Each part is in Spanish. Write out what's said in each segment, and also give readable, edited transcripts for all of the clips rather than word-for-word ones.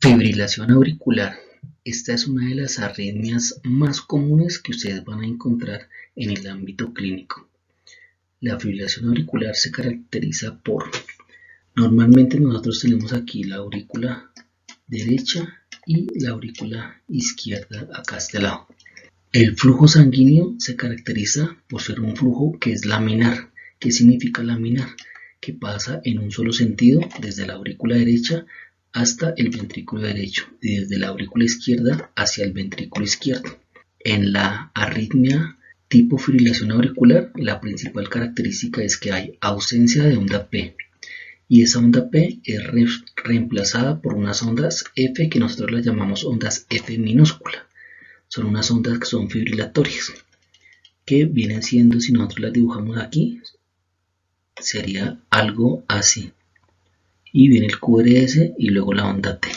Fibrilación auricular. Esta es una de las arritmias más comunes que ustedes van a encontrar en el ámbito clínico. La fibrilación auricular se caracteriza por, normalmente nosotros tenemos aquí la aurícula derecha y la aurícula izquierda acá a este lado. El flujo sanguíneo se caracteriza por ser un flujo que es laminar. ¿Qué significa laminar? Que pasa en un solo sentido desde la aurícula derecha hasta el ventrículo derecho y desde la aurícula izquierda hacia el ventrículo izquierdo. En la arritmia tipo fibrilación auricular, la principal característica es que hay ausencia de onda P y esa onda P es reemplazada por unas ondas F que nosotros las llamamos ondas F minúscula. Son unas ondas que son fibrilatorias, que vienen siendo, si nosotros las dibujamos aquí, sería algo así. Y viene el QRS y luego la onda T.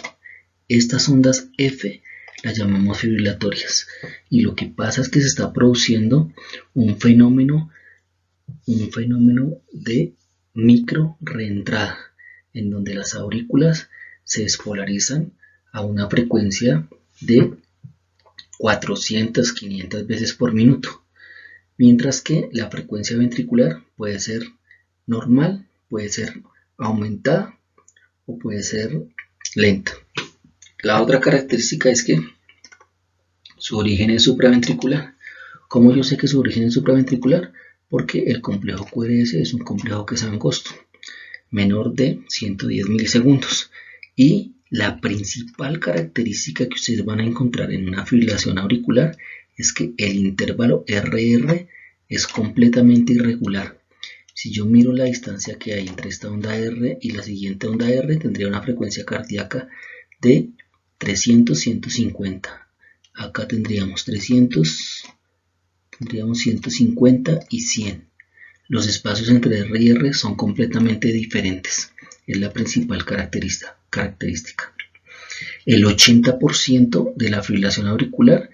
Estas ondas F las llamamos fibrilatorias. Y lo que pasa es que se está produciendo un fenómeno de micro reentrada, en donde las aurículas se despolarizan a una frecuencia de 400, 500 veces por minuto, mientras que la frecuencia ventricular puede ser normal, puede ser aumentada o puede ser lenta. La otra característica es que su origen es supraventricular. ¿Cómo yo sé que su origen es supraventricular? Porque el complejo QRS es un complejo que es angosto, menor de 110 milisegundos, y la principal característica que ustedes van a encontrar en una fibrilación auricular es que el intervalo RR es completamente irregular. Si yo miro la distancia que hay entre esta onda R y la siguiente onda R, tendría una frecuencia cardíaca de 300, 150. Acá tendríamos 300, tendríamos 150 y 100. Los espacios entre R y R son completamente diferentes. Es la principal característica. El 80% de la fibrilación auricular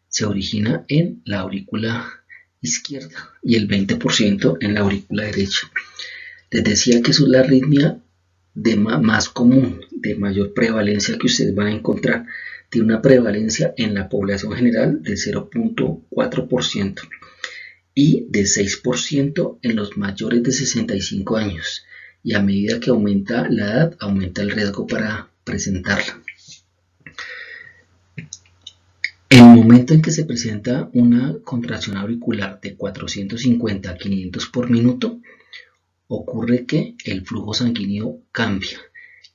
se origina en la aurícula izquierda y el 20% en la aurícula derecha. Les decía que eso es la arritmia más común, de mayor prevalencia que ustedes van a encontrar. Tiene una prevalencia en la población general de 0.4% y de 6% en los mayores de 65 años. Y a medida que aumenta la edad, aumenta el riesgo para presentarla. El momento en que se presenta una contracción auricular de 450 a 500 por minuto, ocurre que el flujo sanguíneo cambia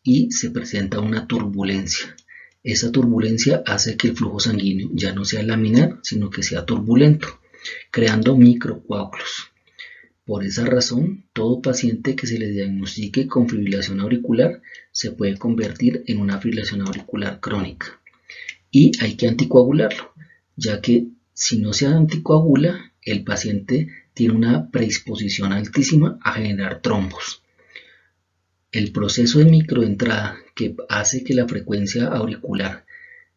y se presenta una turbulencia. Esa turbulencia hace que el flujo sanguíneo ya no sea laminar, sino que sea turbulento, creando microcoágulos. Por esa razón, todo paciente que se le diagnostique con fibrilación auricular se puede convertir en una fibrilación auricular crónica. Y hay que anticoagularlo, ya que si no se anticoagula, el paciente tiene una predisposición altísima a generar trombos. El proceso de microentrada que hace que la frecuencia auricular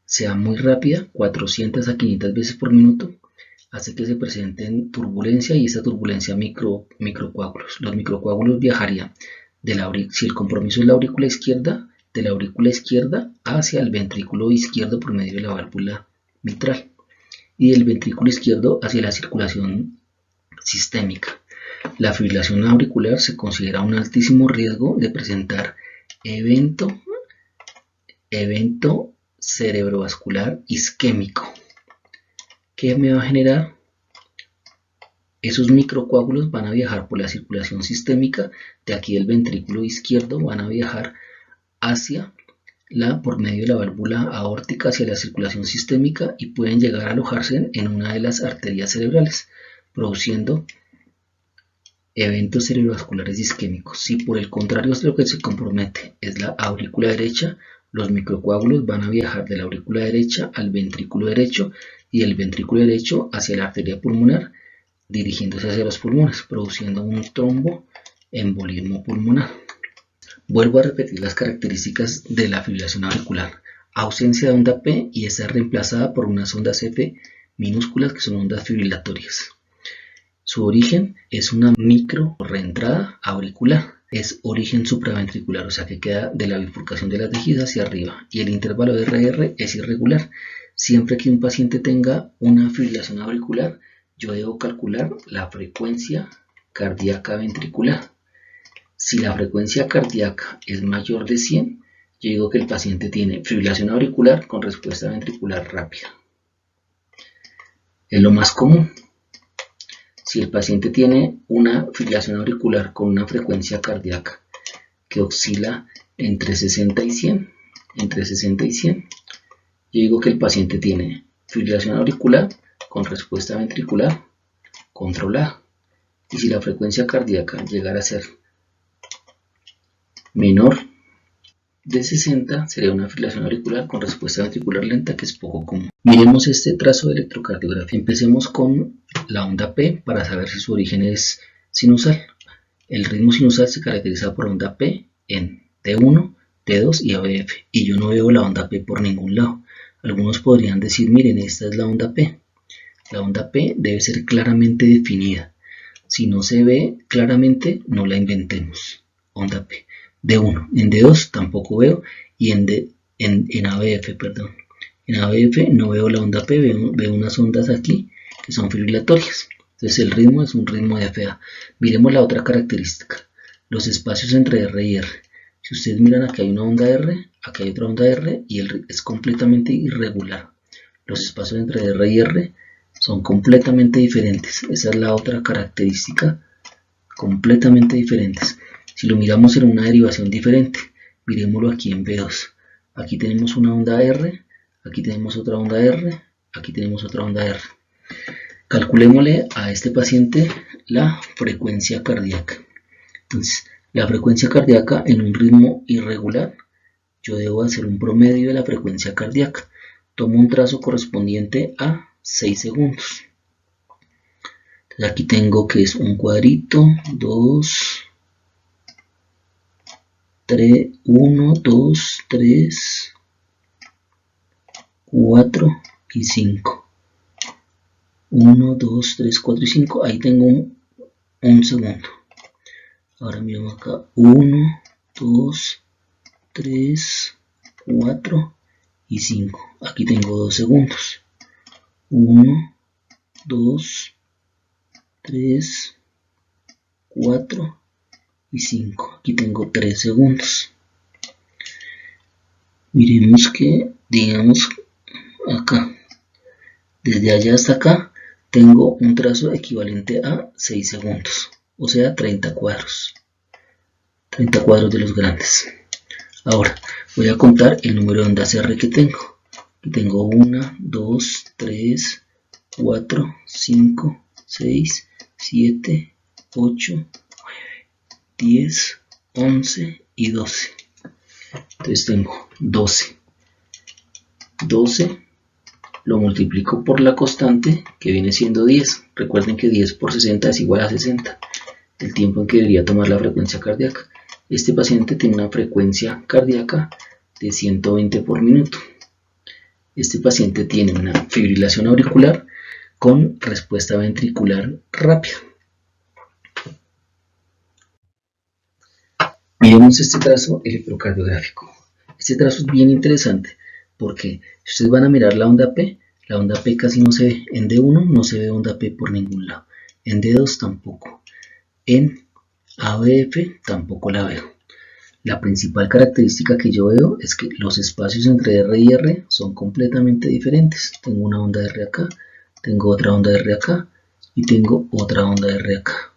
sea muy rápida, 400 a 500 veces por minuto, hace que se presenten turbulencia y esa turbulencia microcoágulos. Los microcoágulos viajarían si el compromiso es la aurícula izquierda, de la aurícula izquierda hacia el ventrículo izquierdo por medio de la válvula mitral y del ventrículo izquierdo hacia la circulación sistémica. La fibrilación auricular se considera un altísimo riesgo de presentar evento cerebrovascular isquémico. ¿Qué me va a generar? Esos microcoágulos van a viajar por la circulación sistémica de aquí del ventrículo izquierdo, van a viajar por medio de la válvula aórtica hacia la circulación sistémica y pueden llegar a alojarse en una de las arterias cerebrales, produciendo eventos cerebrovasculares isquémicos. Si por el contrario lo que se compromete es la aurícula derecha, los microcoágulos van a viajar de la aurícula derecha al ventrículo derecho y del ventrículo derecho hacia la arteria pulmonar, dirigiéndose hacia los pulmones, produciendo un tromboembolismo pulmonar. Vuelvo a repetir las características de la fibrilación auricular. Ausencia de onda P y esta es reemplazada por unas ondas F minúsculas que son ondas fibrilatorias. Su origen es una micro reentrada auricular es origen supraventricular, o sea que queda de la bifurcación de las vejigas hacia arriba, y el intervalo de RR es irregular. Siempre que un paciente tenga una fibrilación auricular, yo debo calcular la frecuencia cardíaca ventricular. Si la frecuencia cardíaca es mayor de 100, yo digo que el paciente tiene fibrilación auricular con respuesta ventricular rápida. Es lo más común. Si el paciente tiene una fibrilación auricular con una frecuencia cardíaca que oscila entre 60 y 100, yo digo que el paciente tiene fibrilación auricular con respuesta ventricular controlada. Y si la frecuencia cardíaca llegara a ser menor de 60, sería una fibrilación auricular con respuesta ventricular lenta, que es poco común. Miremos este trazo de electrocardiografía. Empecemos con la onda P para saber si su origen es sinusal. El ritmo sinusal se caracteriza por onda P en T1, T2 y ABF, y yo no veo la onda P por ningún lado. Algunos podrían decir, miren, esta es la onda P. La onda P debe ser claramente definida. Si no se ve claramente, no la inventemos. Onda P. D1. En D2 tampoco veo, y en ABF, perdón. En ABF no veo la onda P, veo unas ondas aquí que son fibrilatorias. Entonces el ritmo es un ritmo de FA. Miremos la otra característica, los espacios entre R y R. Si ustedes miran, aquí hay una onda R, aquí hay otra onda R, y es completamente irregular. Los espacios entre R y R son completamente diferentes. Esa es la otra característica, completamente diferentes. Si lo miramos en una derivación diferente, miremoslo aquí en B2. Aquí tenemos una onda R, aquí tenemos otra onda R, aquí tenemos otra onda R. Calculémosle a este paciente la frecuencia cardíaca. Entonces, la frecuencia cardíaca en un ritmo irregular, yo debo hacer un promedio de la frecuencia cardíaca. Tomo un trazo correspondiente a 6 segundos. Entonces, aquí tengo que es un cuadrito, 2, 3, 1, 2, 3, 4 y 5. 1, 2, 3, 4 y 5. Ahí tengo un segundo. Ahora miramos acá. 1, 2, 3, 4 y 5. Aquí tengo 2 segundos. 1, 2, 3, 4 y 5. Aquí tengo 3 segundos. Miremos que, digamos, acá, desde allá hasta acá, tengo un trazo equivalente a 6 segundos, o sea, 30 cuadros. 30 cuadros de los grandes. Ahora, voy a contar el número de ondas R que tengo. Aquí tengo 1, 2, 3, 4, 5, 6, 7, 8, 9, 10, 11 y 12. Entonces tengo 12. 12 lo multiplico por la constante, que viene siendo 10. Recuerden que 10 por 60 es igual a 60. El tiempo en que debería tomar la frecuencia cardíaca. Este paciente tiene una frecuencia cardíaca de 120 por minuto. Este paciente tiene una fibrilación auricular con respuesta ventricular rápida. Miremos este trazo electrocardiográfico. Este trazo es bien interesante porque si ustedes van a mirar la onda P casi no se ve. En D1 no se ve onda P por ningún lado. En D2 tampoco. En ABF tampoco la veo. La principal característica que yo veo es que los espacios entre R y R son completamente diferentes. Tengo una onda R acá, tengo otra onda R acá y tengo otra onda R acá.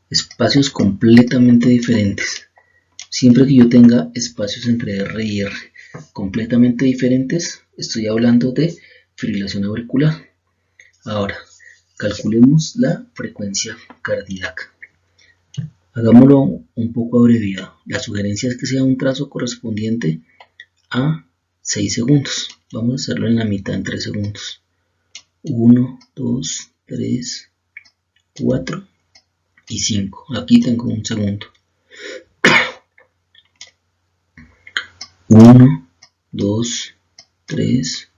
Espacios completamente diferentes. Siempre que yo tenga espacios entre R y R completamente diferentes, estoy hablando de fibrilación auricular. Ahora, calculemos la frecuencia cardíaca. Hagámoslo un poco abreviado. La sugerencia es que sea un trazo correspondiente a 6 segundos. Vamos a hacerlo en la mitad, en 3 segundos. 1, 2, 3, 4 y 5. Aquí tengo un segundo. 1, 2, 3,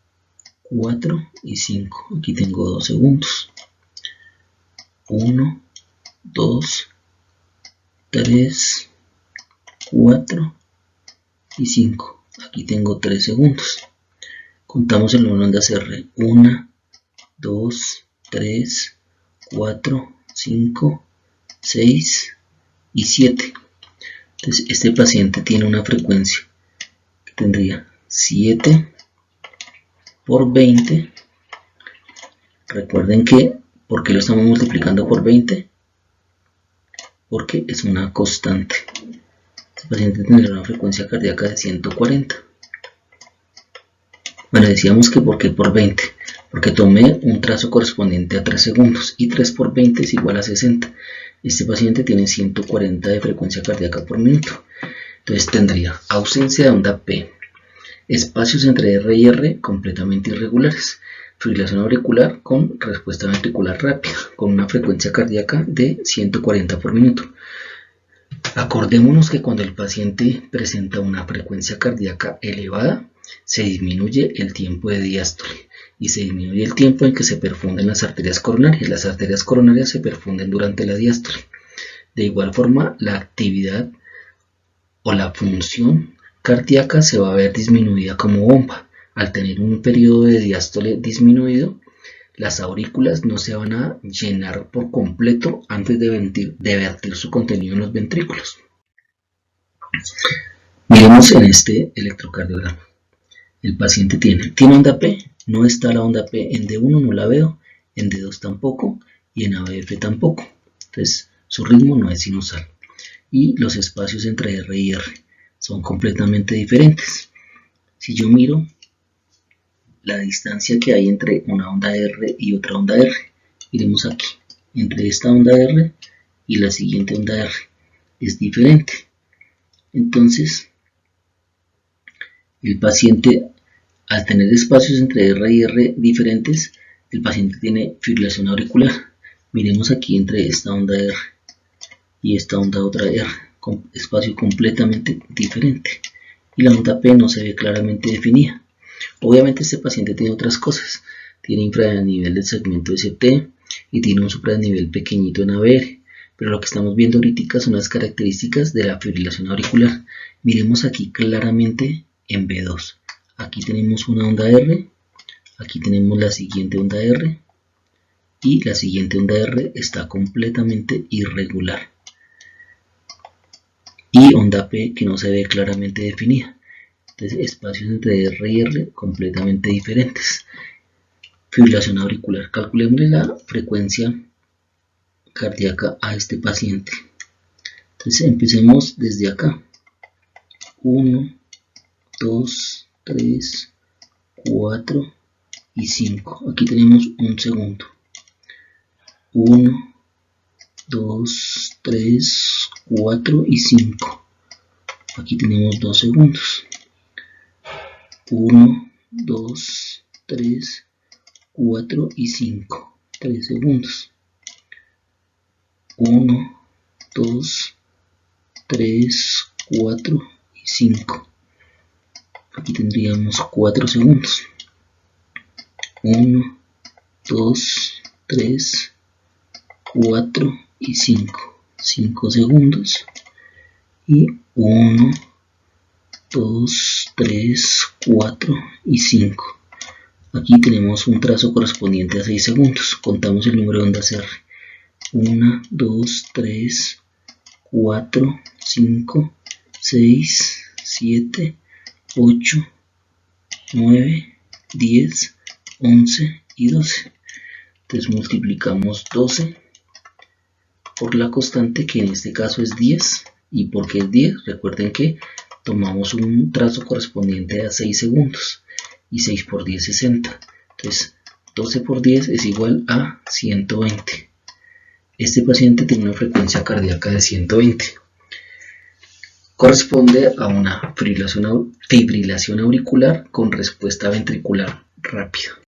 4 y 5. Aquí tengo 2 segundos. 1, 2, 3, 4 y 5. Aquí tengo 3 segundos. Contamos el número de ondas R. 1, 2, 3, 4, 5, 6 y 7. Entonces este paciente tiene una frecuencia que tendría 7 por 20. Recuerden que, ¿por qué lo estamos multiplicando por 20? Porque es una constante. Este paciente tendrá una frecuencia cardíaca de 140. Bueno, decíamos que ¿por qué por 20? Porque tomé un trazo correspondiente a 3 segundos y 3 por 20 es igual a 60. Este paciente tiene 140 de frecuencia cardíaca por minuto. Entonces tendría ausencia de onda P, espacios entre R y R completamente irregulares, fibrilación auricular con respuesta ventricular rápida, con una frecuencia cardíaca de 140 por minuto. Acordémonos que cuando el paciente presenta una frecuencia cardíaca elevada, se disminuye el tiempo de diástole y se disminuye el tiempo en que se perfunden las arterias coronarias. Las arterias coronarias se perfunden durante la diástole. De igual forma, la actividad o la función cardíaca se va a ver disminuida como bomba. Al tener un periodo de diástole disminuido, las aurículas no se van a llenar por completo antes de vertir su contenido en los ventrículos. Miremos en este electrocardiograma. El paciente tiene onda P, no está la onda P en D1, no la veo, en D2 tampoco y en ABF tampoco. Entonces su ritmo no es sinusal. Y los espacios entre R y R son completamente diferentes. Si yo miro la distancia que hay entre una onda R y otra onda R, miremos aquí, entre esta onda R y la siguiente onda R, es diferente. Entonces, el paciente, al tener espacios entre R y R diferentes, el paciente tiene fibrilación auricular. Miremos aquí entre esta onda R y esta onda otra R, con espacio completamente diferente. Y la onda P no se ve claramente definida. Obviamente este paciente tiene otras cosas. Tiene infranivel del segmento ST y tiene un suprannivel pequeñito en ABR. Pero lo que estamos viendo ahorita son las características de la fibrilación auricular. Miremos aquí claramente en B2. Aquí tenemos una onda R, aquí tenemos la siguiente onda R y la siguiente onda R está completamente irregular. Y onda P que no se ve claramente definida. Entonces espacios entre R y R completamente diferentes. Fibrilación auricular. Calculemos la frecuencia cardíaca a este paciente. Entonces empecemos desde acá. 1, 2, 3, 4 y 5. Aquí tenemos un segundo. 1, 2, 3, 4 y 5. Aquí tenemos 2 segundos. 1, 2, 3, 4 y 5. 3 segundos. 1, 2, 3, 4 y 5. Aquí tendríamos 4 segundos. 1, 2, 3, 4 y 5. 5 segundos. Y 1, 2, 3, 4 y 5. Aquí tenemos un trazo correspondiente a 6 segundos. Contamos el número de ondas R. 1, 2, 3, 4, 5, 6, 7, 8, 9, 10, 11 y 12. Entonces multiplicamos 12 por la constante, que en este caso es 10. ¿Y por qué es 10? Recuerden que tomamos un trazo correspondiente a 6 segundos. Y 6 por 10 es 60. Entonces 12 por 10 es igual a 120. Este paciente tiene una frecuencia cardíaca de 120. Corresponde a una fibrilación auricular con respuesta ventricular rápida.